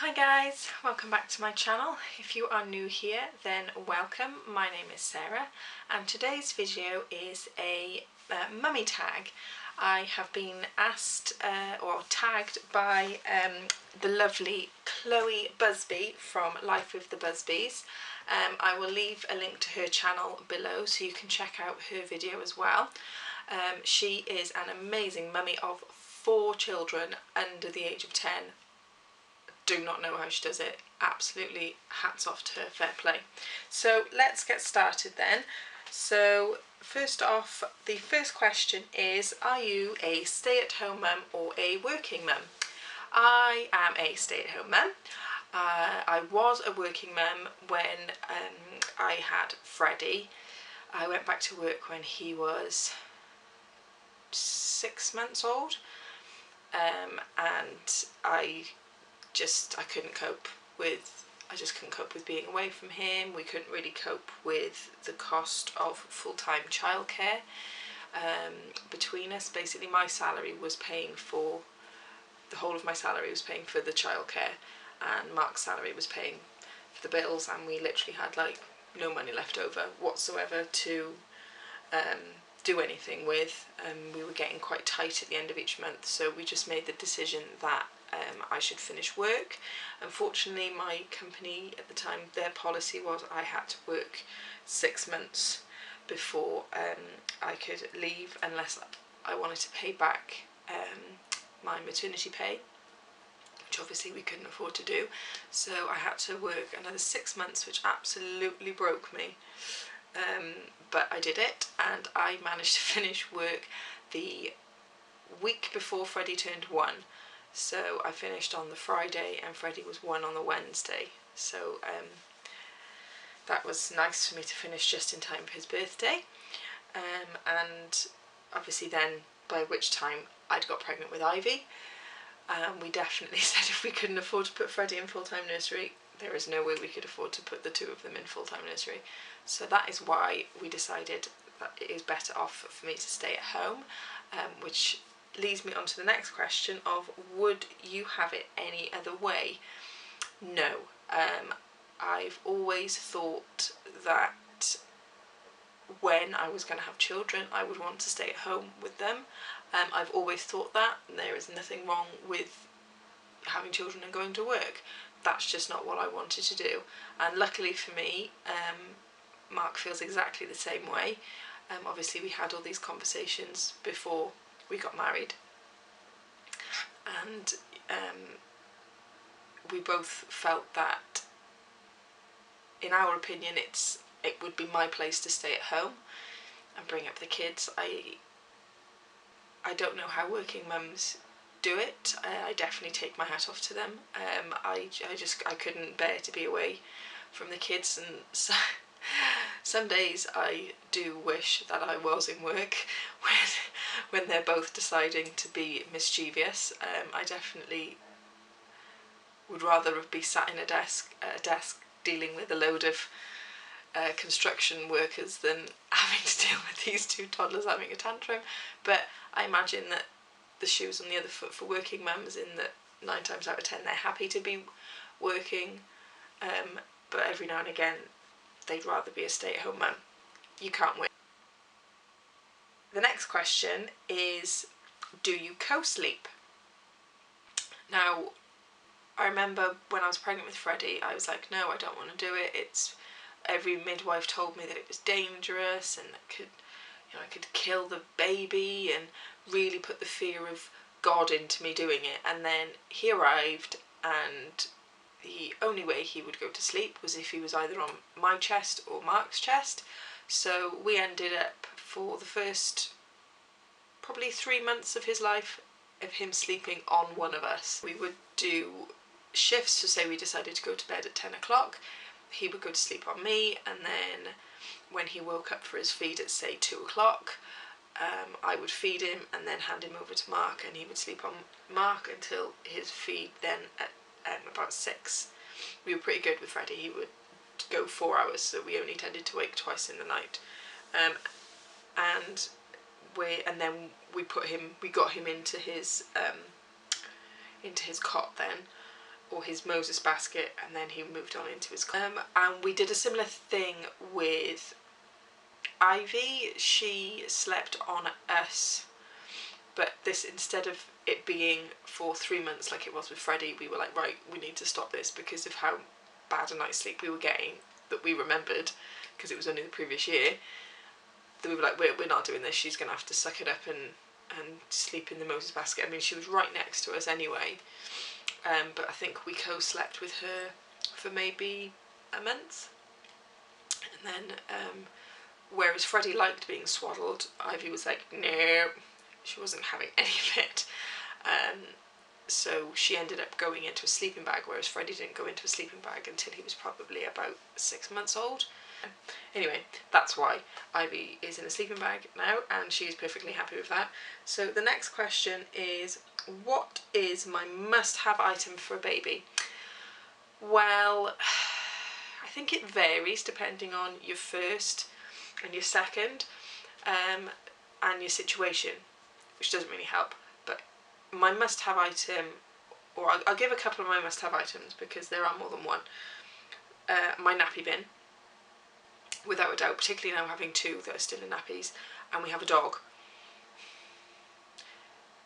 Hi guys, welcome back to my channel. If you are new here, then welcome. My name is Sarah and today's video is a mummy tag. I have been asked or tagged by the lovely Chloe Busby from Life with the Busbys. I will leave a link to her channel below so you can check out her video as well. She is an amazing mummy of 4 children under the age of 10. Do not know how she does it. Absolutely hats off to her, fair play. So let's get started then. So first off, the first question is, are you a stay-at-home mum or a working mum? I am a stay-at-home mum. I was a working mum when I had Freddie. I went back to work when he was 6 months old, and I couldn't cope with, being away from him. We couldn't really cope with the cost of full-time childcare between us. Basically my salary was paying for, the whole of my salary was paying for the childcare, and Mark's salary was paying for the bills, and we literally had like no money left over whatsoever to do anything with. We were getting quite tight at the end of each month, so we just made the decision that I should finish work. Unfortunately, my company at the time, their policy was I had to work 6 months before I could leave, unless I wanted to pay back my maternity pay, which obviously we couldn't afford to do. So I had to work another 6 months, which absolutely broke me. But I did it, and I managed to finish work the week before Freddie turned 1. So I finished on the Friday and Freddie was 1 on the Wednesday. So that was nice for me to finish just in time for his birthday. And obviously then, by which time I'd got pregnant with Ivy. We definitely said if we couldn't afford to put Freddie in full-time nursery, there is no way we could afford to put the 2 of them in full-time nursery. So that is why we decided that it is better off for me to stay at home, which leads me on to the next question of, would you have it any other way? No. I've always thought that when I was going to have children, I would want to stay at home with them. I've always thought that. There is nothing wrong with having children and going to work. That's just not what I wanted to do. And luckily for me, Mark feels exactly the same way. Obviously we had all these conversations before we got married, and we both felt that, in our opinion, it would be my place to stay at home and bring up the kids. I don't know how working mums do it. I definitely take my hat off to them. I couldn't bear to be away from the kids, and so some days I do wish that I was in work when they're both deciding to be mischievous. I definitely would rather be sat in a desk dealing with a load of construction workers than having to deal with these 2 toddlers having a tantrum. But I imagine that the shoe's on the other foot for working mums, in that 9 times out of 10 they're happy to be working, but every now and again they'd rather be a stay-at-home mum. You can't win. The next question is, do you co-sleep? Now, I remember when I was pregnant with Freddie, I was like, no, I don't want to do it. Every midwife told me that it was dangerous and I could kill the baby, and really put the fear of God into me doing it. And then he arrived, and the only way he would go to sleep was if he was either on my chest or Mark's chest. So we ended up, for the first probably 3 months of his life, of him sleeping on one of us. We would do shifts, so say we decided to go to bed at 10 o'clock, he would go to sleep on me, and then when he woke up for his feed at say 2 o'clock, I would feed him and then hand him over to Mark, and he would sleep on Mark until his feed. Then at about 6, we were pretty good with Freddie. He would go 4 hours, so we only tended to wake twice in the night. And then we got him into his cot then, or his Moses basket, and then he moved on into his and we did a similar thing with Ivy. She slept on us, but this, instead of it being for 3 months like it was with Freddie, we were like, right, we need to stop this because of how bad a night's sleep we were getting, that we remembered because it was only the previous year, that we were like, we're not doing this. She's gonna have to suck it up and sleep in the Moses basket. I mean, she was right next to us anyway, but I think we co-slept with her for maybe a month, and then whereas Freddie liked being swaddled, Ivy was like, no, she wasn't having any of it. So she ended up going into a sleeping bag, whereas Freddie didn't go into a sleeping bag until he was probably about 6 months old. Anyway, that's why Ivy is in a sleeping bag now, and she's perfectly happy with that. So the next question is, what is my must-have item for a baby? Well, I think it varies depending on your first and your second, and your situation, which doesn't really help. But my must-have item, or I'll give a couple of my must-have items because there are more than one. My nappy bin, without a doubt, particularly now having two that are still in nappies, and we have a dog.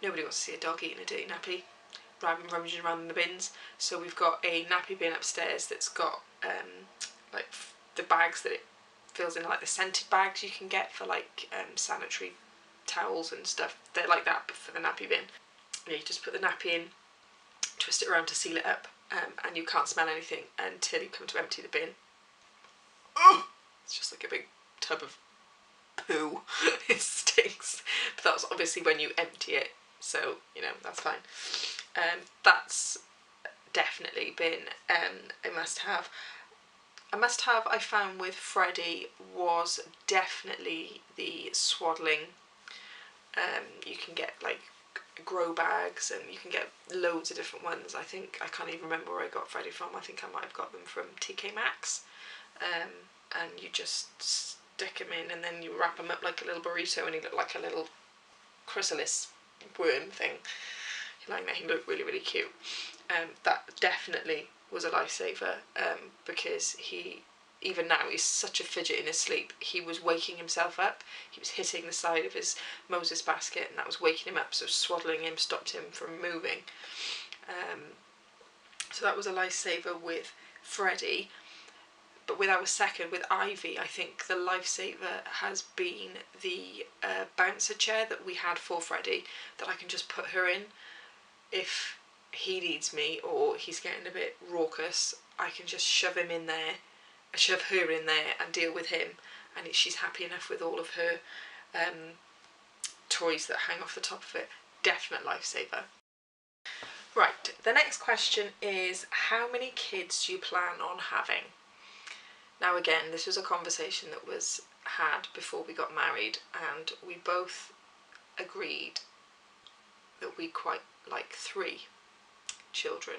Nobody wants to see a dog eating a dirty nappy, rummaging around in the bins. So we've got a nappy bin upstairs that's got like the bags that it fills in, like the scented bags you can get for like sanitary towels and stuff. They're like that, but for the nappy bin. You just put the nappy in, twist it around to seal it up, and you can't smell anything until you come to empty the bin. Oh! It's just like a big tub of poo. It stinks. But that's obviously when you empty it, so you know that's fine. That's definitely been a must-have. A must-have I found with Freddie was definitely the swaddling. You can get like grow bags, and you can get loads of different ones. I think I can't even remember where I got Freddie from. I think I might have got them from TK Maxx. And you just stick them in, and then you wrap them up like a little burrito, and he looked like a little chrysalis worm thing. Like that, he looked really, really cute. That definitely was a lifesaver, because even now, he's such a fidget in his sleep. He was waking himself up. He was hitting the side of his Moses basket, and that was waking him up, so swaddling him stopped him from moving. So that was a lifesaver with Freddie. But with our second, with Ivy, I think the lifesaver has been the bouncer chair that we had for Freddie, that I can just put her in. If he needs me or he's getting a bit raucous, I can just shove her in there and deal with him, and she's happy enough with all of her toys that hang off the top of it. Definite lifesaver. Right, the next question is, how many kids do you plan on having? Now again, this was a conversation that was had before we got married, and we both agreed that we quite like 3 children.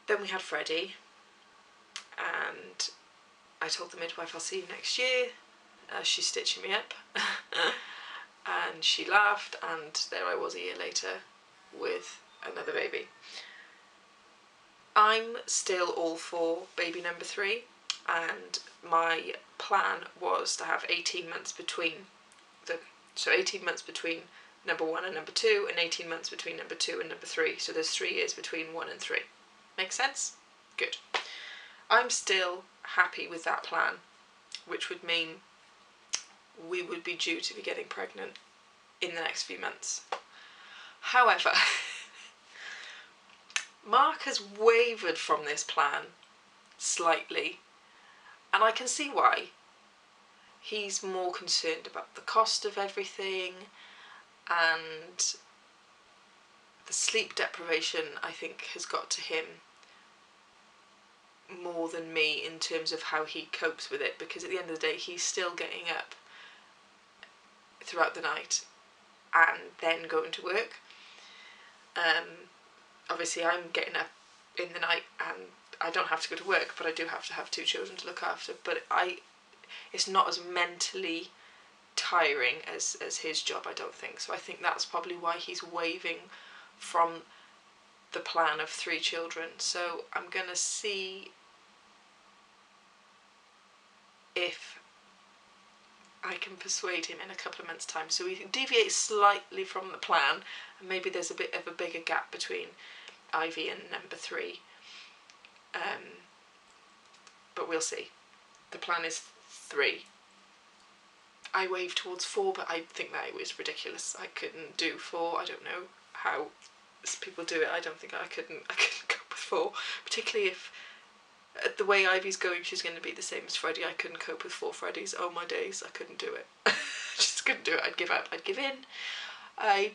Then we had Freddie, and I told the midwife, I'll see you next year. She's stitching me up. And she laughed, and there I was a year later with another baby. I'm still all for baby number 3, and my plan was to have 18 months between them. So 18 months between number 1 and number 2, and 18 months between number 2 and number 3. So there's 3 years between 1 and 3. Make sense? Good. I'm still happy with that plan, which would mean we would be due to be getting pregnant in the next few months. However, Mark has wavered from this plan slightly, and I can see why. He's more concerned about the cost of everything, and the sleep deprivation, I think, has got to him more than me in terms of how he copes with it, because at the end of the day he's still getting up throughout the night and then going to work. Obviously I'm getting up in the night and I don't have to go to work, but I do have to have 2 children to look after. But it's not as mentally tiring as his job, I don't think. So I think that's probably why he's waving from the plan of 3 children. So I'm going to see if I can persuade him in a couple of months' time. So we deviate slightly from the plan, and maybe there's a bit of a bigger gap between Ivy and number 3. But we'll see. The plan is 3. I waved towards 4, but I think that was ridiculous. I couldn't do 4. I don't know how people do it. I don't think I couldn't cope with 4, particularly if the way Ivy's going, she's going to be the same as Freddie. I couldn't cope with 4 Freddies. Oh my days, I couldn't do it. Just couldn't do it. I'd give up. I'd give in. I'd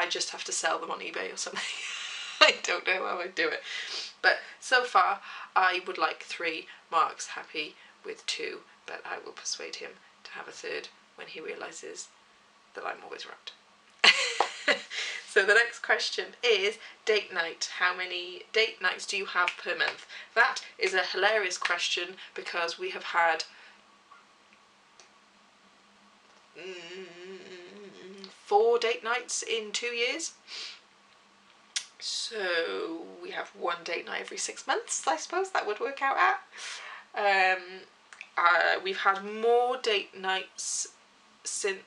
just have to sell them on eBay or something. I don't know how I'd do it. But so far, I would like 3. Mark's happy with 2, but I will persuade him to have a 3rd when he realises that I'm always right. So the next question is date night. How many date nights do you have per month? That is a hilarious question because we have had 4 date nights in 2 years. So we have 1 date night every 6 months, I suppose that would work out at. We've had more date nights since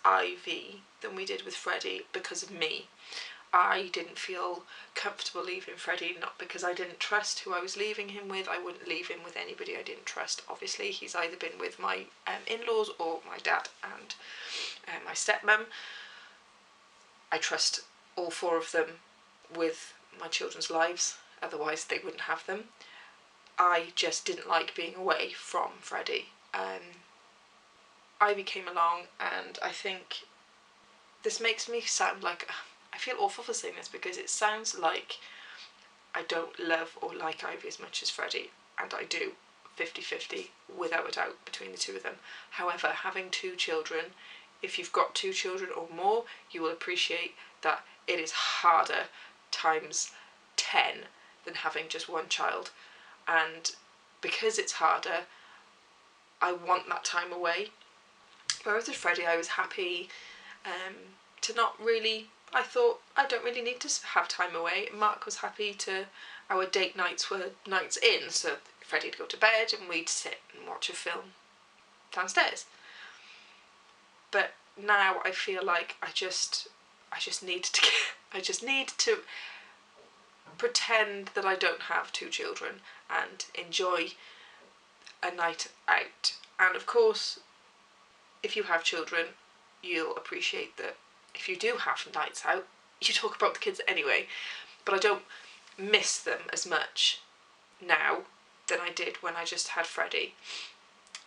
Ivy than we did with Freddie because of me. I didn't feel comfortable leaving Freddie, not because I didn't trust who I was leaving him with. I wouldn't leave him with anybody I didn't trust. Obviously, he's either been with my in-laws or my dad and my stepmum. I trust all 4 of them with my children's lives, otherwise they wouldn't have them. I just didn't like being away from Freddie. Ivy came along, and I think this makes me sound like, I feel awful for saying this because it sounds like I don't love or like Ivy as much as Freddie, and I do, 50-50 without a doubt between the 2 of them. However, having 2 children, if you've got 2 children or more, you will appreciate that it is harder times 10 than having just 1 child, and because it's harder, I want that time away. Whereas with Freddie, I was happy to not really, I thought I don't really need to have time away. Mark was happy to, our date nights were nights in, so Freddie'd go to bed and we'd sit and watch a film downstairs. But now I feel like I just need to pretend that I don't have 2 children and enjoy a night out. And of course, if you have children, you'll appreciate that if you do have nights out, you talk about the kids anyway. But I don't miss them as much now than I did when I just had Freddie.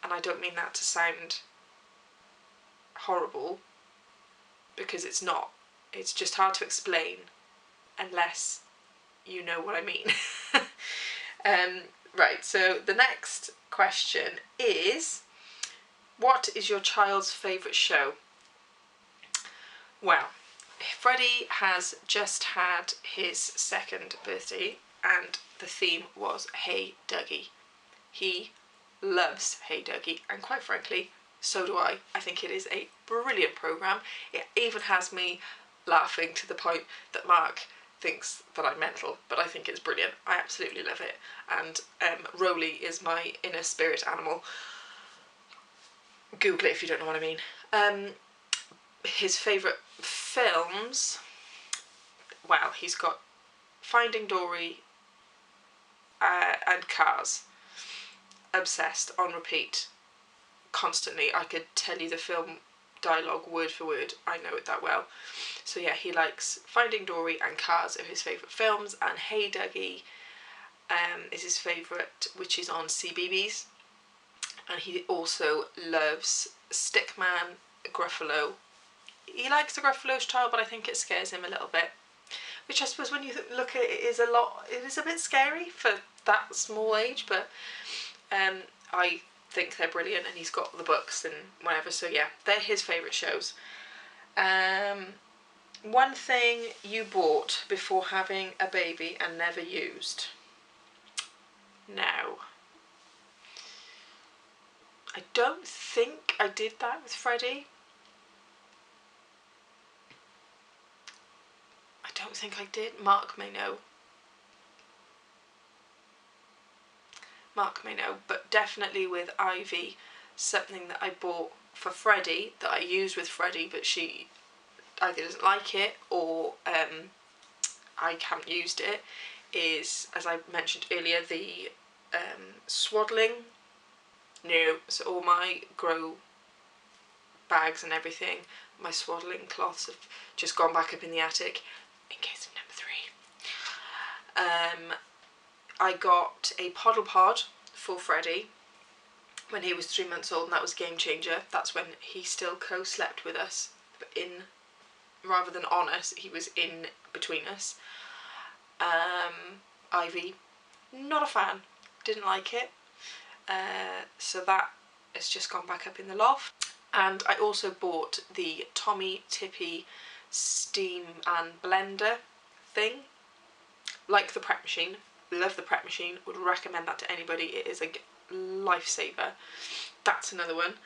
And I don't mean that to sound horrible, because it's not. It's just hard to explain unless you know what I mean. Right, so the next question is, what is your child's favourite show? Well, Freddie has just had his 2nd birthday and the theme was Hey Dougie. He loves Hey Dougie, and quite frankly, so do I. I think it is a brilliant programme. It even has me laughing to the point that Mark thinks that I'm mental, but I think it's brilliant. I absolutely love it. And Rowley is my inner spirit animal. Google it if you don't know what I mean. His favourite films, well, he's got Finding Dory and Cars. Obsessed, on repeat, constantly. I could tell you the film dialogue word for word. I know it that well. So yeah, he likes Finding Dory and Cars are his favourite films, and Hey Dougie is his favourite, which is on CBeebies. And he also loves Stickman, Gruffalo. He likes the Gruffalo's child, but I think it scares him a little bit. Which I suppose when you look at it, it is a bit scary for that small age, but I think they're brilliant, and he's got the books and whatever, so yeah, they're his favourite shows. One thing you bought before having a baby and never used? Now, I don't think I did that with Freddie. I don't think I did. Mark may know. Mark may know, but definitely with Ivy, something that I bought for Freddie, that I use with Freddie, but she either doesn't like it or I haven't used it, is, as I mentioned earlier, the swaddling. No, so all my grow bags and everything, my swaddling cloths have just gone back up in the attic in case of number 3. I got a Poddle Pod for Freddie when he was 3 months old, and that was a game changer. That's when he still co-slept with us, but in, rather than on us, he was in between us. Ivy, not a fan, didn't like it, so that has just gone back up in the loft. And I also bought the Tommy Tippy steam and blender thing, like the prep machine. Love the prep machine, would recommend that to anybody. It is a lifesaver. That's another one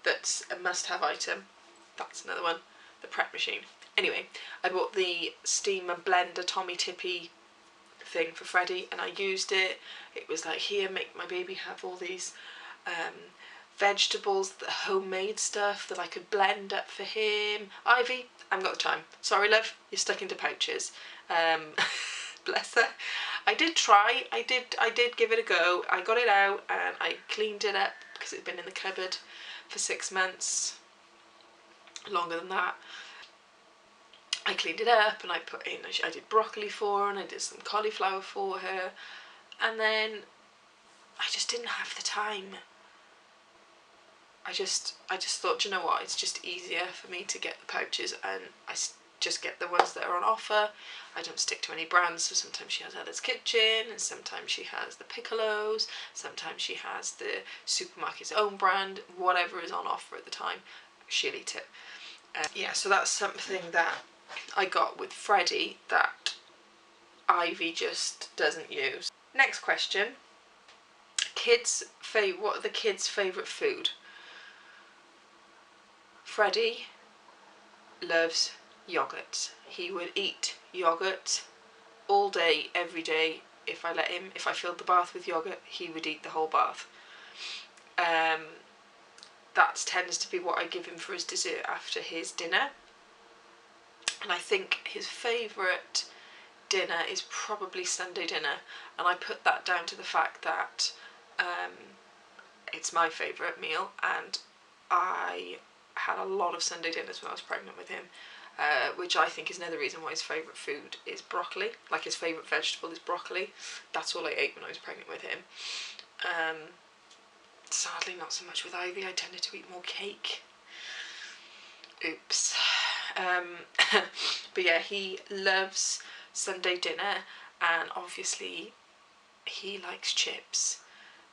that's a must-have item. That's another one, the prep machine. Anyway, I bought the steam and blender Tommy Tippy thing for Freddie, and I used it. It was like, here, make my baby have all these vegetables, the homemade stuff that I could blend up for him. Ivy, I haven't got the time. Sorry, love, you're stuck into pouches. Bless her. I did try. I did give it a go. I got it out and I cleaned it up because it'd been in the cupboard for 6 months, longer than that. I cleaned it up and I put in, I did broccoli for her and I did some cauliflower for her, and then I just didn't have the time. I just thought, you know what, it's just easier for me to get the pouches, and I just get the ones that are on offer. I don't stick to any brands, so sometimes she has Ella's Kitchen, and sometimes she has the Piccolos, sometimes she has the supermarket's own brand, whatever is on offer at the time, she'll eat it. Yeah, so that's something that I got with Freddie that Ivy just doesn't use. Next question. What are the kids' favourite food? Freddie loves yogurt. He would eat yogurt all day, every day. If I let him, if I filled the bath with yogurt, he would eat the whole bath. That tends to be what I give him for his dessert after his dinner. And I think his favourite dinner is probably Sunday dinner, and I put that down to the fact that it's my favourite meal, and I had a lot of Sunday dinners when I was pregnant with him, which I think is another reason why his favourite food is broccoli. Like, his favourite vegetable is broccoli. That's all I ate when I was pregnant with him. Sadly, not so much with Ivy. I tended to eat more cake. Oops. But yeah, he loves Sunday dinner, and obviously he likes chips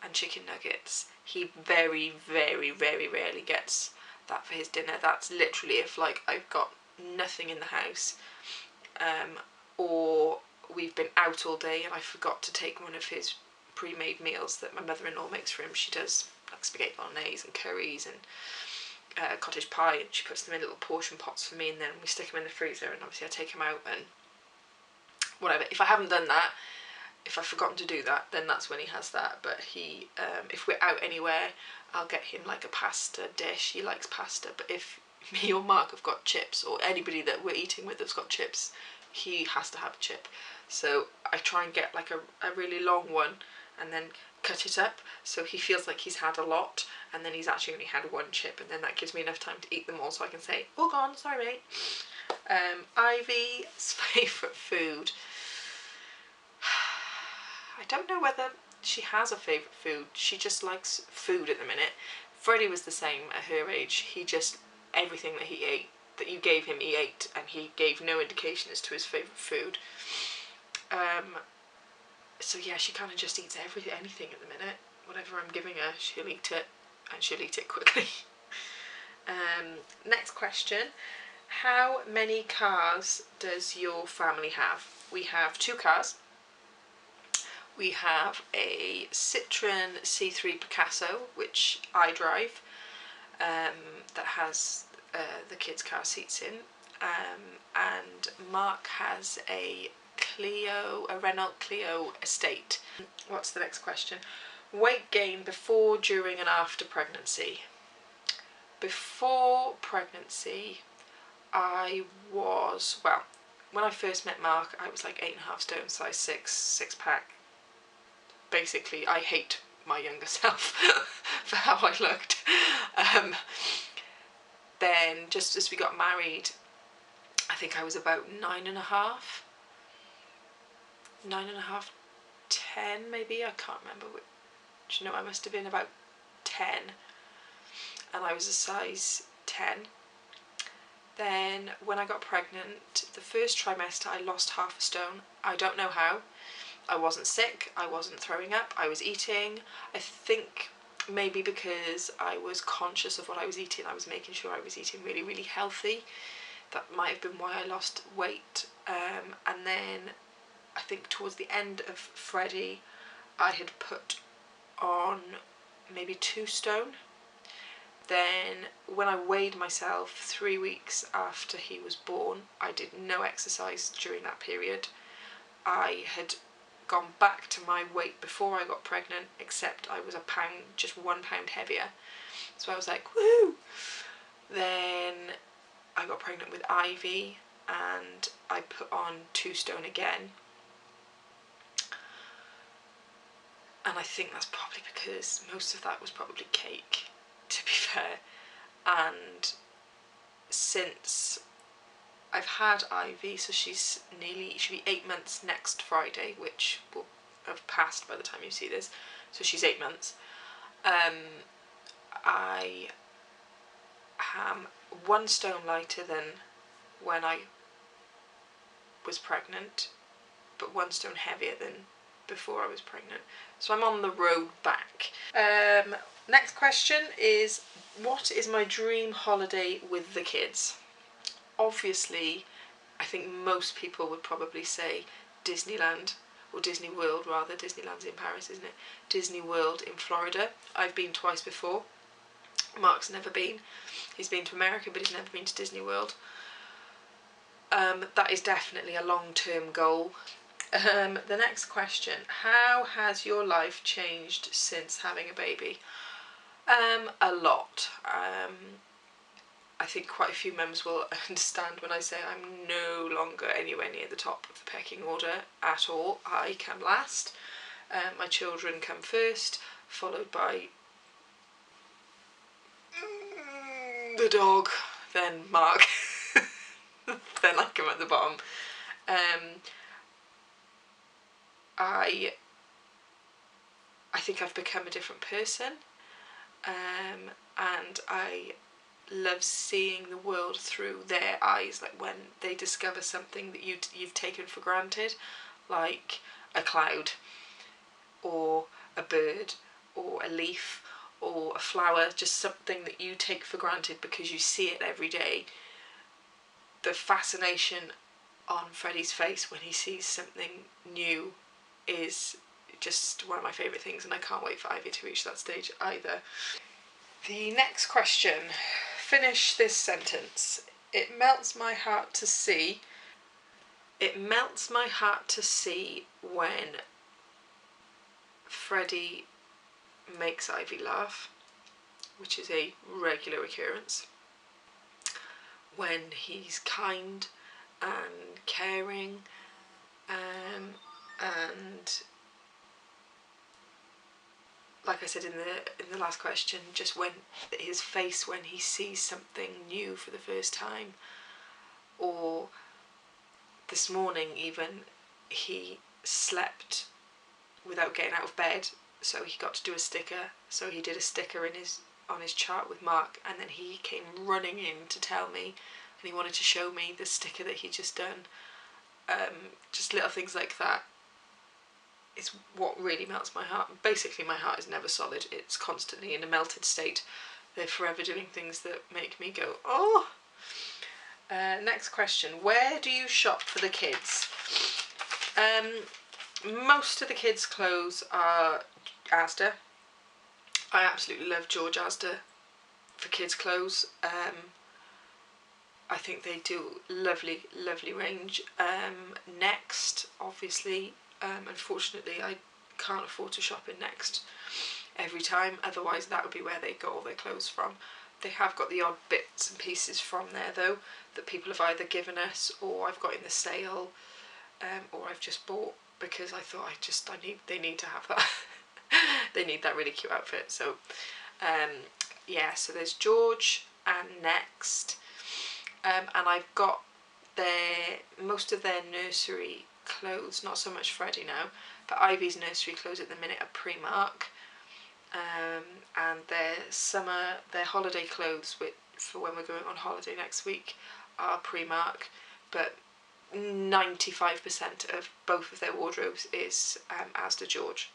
and chicken nuggets. He very, very, very rarely gets that for his dinner. That's literally if, like, I've got nothing in the house, or we've been out all day and I forgot to take one of his pre-made meals that my mother-in-law makes for him. She does like spaghetti bolognese and curries and cottage pie, and she puts them in little portion pots for me, and then we stick them in the freezer, and obviously I take them out and whatever. If I haven't done that, if I've forgotten to do that, then that's when he has that. But he, if we're out anywhere, I'll get him like a pasta dish. He likes pasta. But if me or Mark have got chips, or anybody that we're eating with has got chips, he has to have a chip. So I try and get like a really long one and then cut it up so he feels like he's had a lot, and then he's actually only had one chip, and then that gives me enough time to eat them all so I can say, all gone, sorry mate. Ivy's favourite food. I don't know whether she has a favourite food. She just likes food at the minute. Freddie was the same at her age. He just, everything that he ate, that you gave him, he ate, and he gave no indication as to his favourite food. So yeah, she kind of just eats anything at the minute. Whatever I'm giving her, she'll eat it, and she'll eat it quickly. Next question. How many cars does your family have? We have 2 cars. We have a Citroen C3 Picasso, which I drive, that has the kids' car seats in. and Mark has a Renault Clio estate. What's the next question? Weight gain before, during and after pregnancy. Before pregnancy, I was, well, when I first met Mark, I was like 8.5 stone, size 6 pack. Basically, I hate my younger self for how I looked. Then just as we got married, I think I was about 9.5, 10 maybe, I can't remember which, you know, I must have been about 10, and I was a size 10. Then when I got pregnant, the first trimester, I lost 0.5 stone. I don't know how. I wasn't sick, I wasn't throwing up, I was eating. I think maybe because I was conscious of what I was eating, I was making sure I was eating really, really healthy. That might have been why I lost weight. And then I think towards the end of Freddie, I had put on maybe 2 stone. Then when I weighed myself 3 weeks after he was born, I did no exercise during that period. I had gone back to my weight before I got pregnant, except I was just 1 pound heavier. So I was like, woo! Then I got pregnant with Ivy and I put on 2 stone again. And I think that's probably because most of that was probably cake, to be fair. And since I've had Ivy, so she'll be 8 months next Friday, which will have passed by the time you see this, so she's 8 months. I am 1 stone lighter than when I was pregnant, but 1 stone heavier than before I was pregnant. So I'm on the road back. Next question is, what is my dream holiday with the kids? Obviously, I think most people would probably say Disneyland, or Disney World rather. Disneyland's in Paris, isn't it? Disney World in Florida. I've been twice before. Mark's never been. He's been to America, but he's never been to Disney World. That is definitely a long-term goal. The next question, how has your life changed since having a baby? A lot. I think quite a few mums will understand when I say I'm no longer anywhere near the top of the pecking order at all. I come last. My children come first, followed by the dog, then Mark, then I come at the bottom. I think I've become a different person, and I love seeing the world through their eyes, like when they discover something that you've taken for granted, like a cloud or a bird or a leaf or a flower, just something that you take for granted because you see it every day. The fascination on Freddie's face when he sees something new is just one of my favourite things, and I can't wait for Ivy to reach that stage either. The next question, finish this sentence. It melts my heart to see. It melts my heart to see when Freddie makes Ivy laugh, which is a regular occurrence. When he's kind and caring, and like I said in the last question, just when his face when he sees something new for the first time. Or this morning even, he slept without getting out of bed, so he got to do a sticker. So he did a sticker on his chart with Mark, and then he came running in to tell me, and he wanted to show me the sticker that he'd just done. Just little things like that is what really melts my heart. Basically, my heart is never solid. It's constantly in a melted state. They're forever doing things that make me go, oh. Next question. Where do you shop for the kids? Most of the kids' clothes are Asda. I absolutely love George Asda for kids' clothes. I think they do lovely range. Next, obviously, unfortunately I can't afford to shop in Next every time, otherwise that would be where they got all their clothes from. They have got the odd bits and pieces from there though, that people have either given us or I've got in the sale, or I've just bought because I thought they need to have that. They need that really cute outfit. So yeah, so there's George and Next, and I've got most of their nursery clothes, not so much Freddie now, but Ivy's nursery clothes at the minute are Primark, and their holiday clothes for when we're going on holiday next week are Primark, but 95% of both of their wardrobes is Asda George.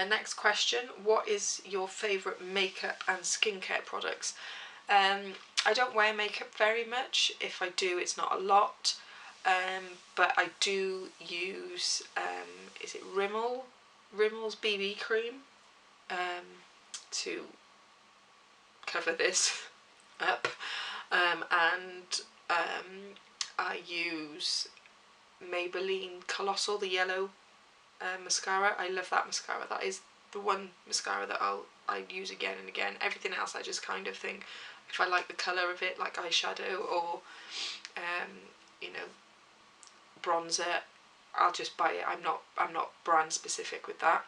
Next question, what is your favourite makeup and skincare products? I don't wear makeup very much. If I do, it's not a lot, but I do use, is it Rimmel's BB cream, to cover this up, and I use Maybelline Colossal, the yellow mascara. I love that mascara. That is the one mascara that I use again and again. Everything else I just kind of think, if I like the colour of it, like eyeshadow or you know, bronzer, I'll just buy it. I'm not brand specific with that.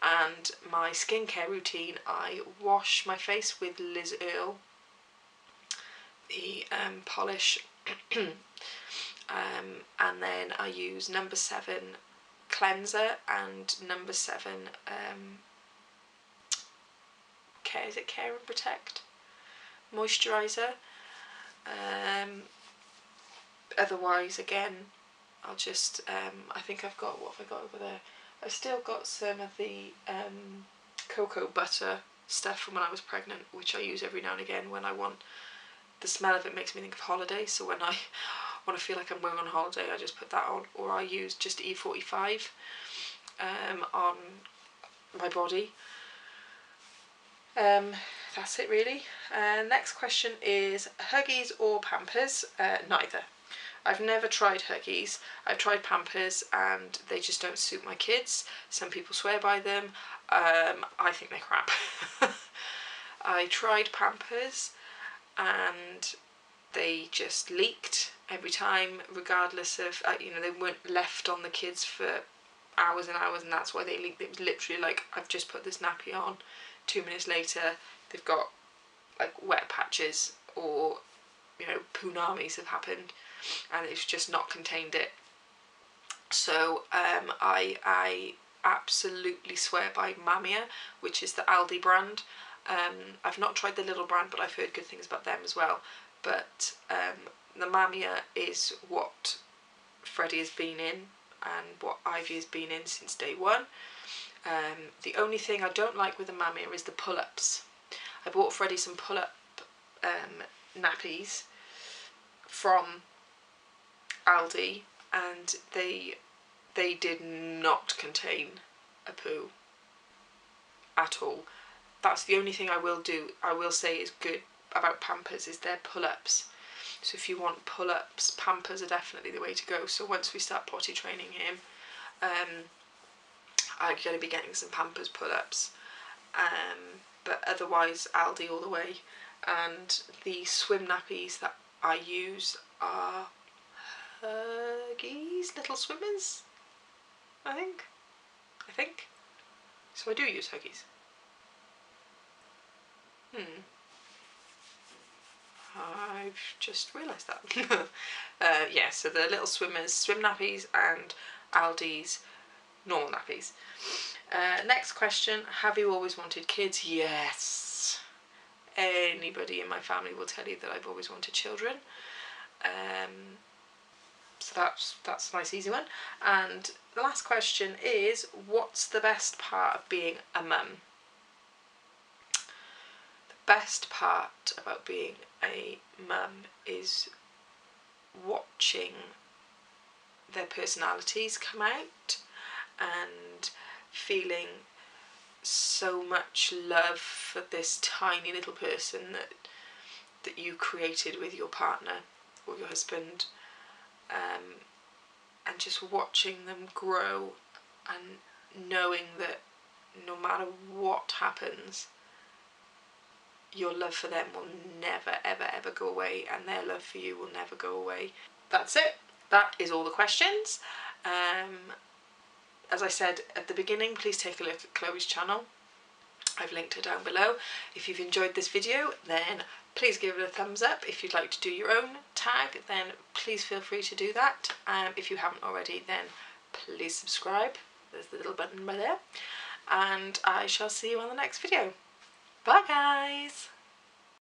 And my skincare routine, I wash my face with Liz Earle, the polish, and then I use No. 7 cleanser and No. 7 Care and Protect moisturiser. Otherwise, again, I'll just I think I've got, what have I got over there? I've still got some of the cocoa butter stuff from when I was pregnant, which I use every now and again when I want, the smell of it makes me think of holiday, so when I want to feel like I'm going on holiday, I just put that on, or I use just E45 on my body. That's it really. Next question is Huggies or Pampers? Neither. I've never tried Huggies. I've tried Pampers and they just don't suit my kids. Some people swear by them. I think they're crap. I tried Pampers and they just leaked every time, regardless of, they weren't left on the kids for hours and hours, and that's why they leaked. It was literally like, I've just put this nappy on, 2 minutes later they've got like wet patches, or punamis have happened and it's just not contained it. So I absolutely swear by Mamia, which is the Aldi brand. I've not tried the little brand, but I've heard good things about them as well. But the Mamia is what Freddie has been in and what Ivy has been in since day one. The only thing I don't like with the Mamia is the pull-ups. I bought Freddie some pull-up nappies from Aldi, and they did not contain a poo at all. That's the only thing I will say is good about Pampers, is their pull-ups. So if you want pull-ups, Pampers are definitely the way to go. So once we start potty training him, I'm going to be getting some Pampers pull-ups, but otherwise Aldi all the way. And the swim nappies that I use are Huggies Little Swimmers, I think. So I do use Huggies. I've just realised that. Yeah, so the Little Swimmers swim nappies and Aldi's normal nappies. Next question, have you always wanted kids? Yes. Anybody in my family will tell you that I've always wanted children. So that's a nice easy one. And the last question is, what's the best part of being a mum? The best part about being a mum is watching their personalities come out and feeling so much love for this tiny little person that you created with your partner or your husband, and just watching them grow and knowing that no matter what happens, your love for them will never ever ever go away, and their love for you will never go away. That's it. That is all the questions. As I said at the beginning, please take a look at Chloe's channel. I've linked her down below. If you've enjoyed this video, then please give it a thumbs up. If you'd like to do your own tag, then please feel free to do that. If you haven't already, then please subscribe. There's the little button by there. And I shall see you on the next video. Bye guys!